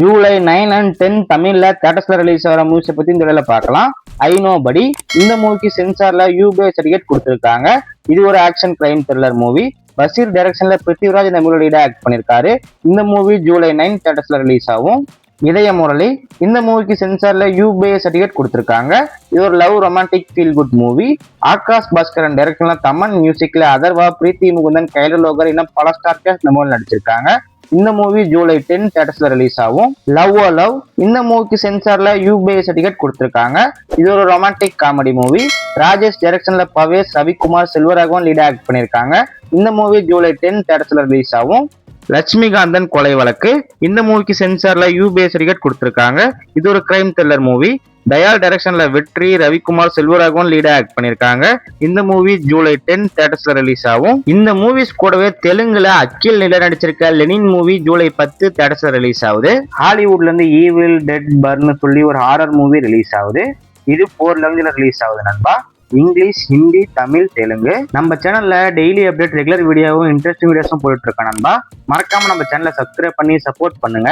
July 9 and 10 தமிழ்ல தியேட்டர்ஸ்ல release ஆகிற மூவிஸை பத்தி இந்த வீடியோல பார்க்கலாம். ஐ நோ படி இந்த மூவிக்கு சென்சார்ல யூபே சர்டிஃபிகேட் கொடுத்திருக்காங்க. இது ஒரு action crime thriller movie. Basheer டைரக்ஷன்ல பிருத்திவிராஜ் இந்த மூவியோட லீடா ஆக்ட் பண்ணிருக்காரு. இந்த மூவி ஜூலை 9 தியேட்டர்ஸ்ல ரிலீஸ் ஆகும். இதய முரளி இந்த மூவிக்கு சென்சார்ல யூபே சர்டிஃபிகேட் கொடுத்திருக்காங்க. இது ஒரு love romantic feel good movie. Akash Bhaskaran டைரக்ஷன்ல தமன் மியூசிக்ல அதர்வா, பிரீத்தி முகுந்தன், கைல லோகர் இன்னும் பல ஸ்டார் கேஸ்ட் இந்த மூவில நடிச்சிருக்காங்க. இந்த மூவி ஜூலை 10 தியேட்டர்ஸ்ல ரிலீஸ் ஆகும். லவ் ஓ லவ் இந்த மூவிக்கு சென்சார்ல யூபே சர்டிஃபிகேட் கொடுத்திருக்காங்க. இது ஒரு ரொமான்டிக் காமெடி மூவி. ராஜேஷ் டைரக்ஷன்ல பவேஷ், ரவிக்குமார், செல்வராகவன் லீடா ஆக்ட் பண்ணிருக்காங்க. இந்த மூவி ஜூலை 10 தியேட்டர்ஸ்ல ரிலீஸ் ஆகும். லட்சுமிகாந்தன் கொலை வழக்கு இந்த மூவிக்கு சென்சார்ல யூபே சர்டிஃபிகேட் கொடுத்திருக்காங்க. இது ஒரு கிரைம் த்ரில்லர் மூவி. தயால் டைரக்ஷன்ல வெற்றி, ரவிக்குமார், செல்வராகவன் லீடா ஆக்ட் பண்ணிருக்காங்க. இந்த மூவி ஜூலை 10 தியேட்டர்ஸ்ல ரிலீஸ் ஆகும். இந்த மூவிஸ் கூடவே தெலுங்குல அக்கில் நில நடிச்சிருக்க லெனின் மூவி ஜூலை 10 தியேட்டர்ஸ்ல ரிலீஸ் ஆகுது. ஹாலிவுட்ல இருந்து ஈவில் டெட் பர்ன்னு சொல்லி ஒரு ஹாரர் மூவி ரிலீஸ் ஆகுது. இது 4 லாங்குவேஜ்ல ரிலீஸ் ஆகுது நண்பா. இங்கிலீஷ், ஹிந்தி, தமிழ், தெலுங்கு. நம்ம சேனல்ல டெய்லி அப்டேட், ரெகுலர் வீடியோவும் இன்ட்ரெஸ்டிங் வீடியோஸும் போயிட்டு இருக்கோம் நண்பா. மறக்காம நம்ம சேனலை சப்ஸ்கிரைப் பண்ணி சப்போர்ட் பண்ணுங்க.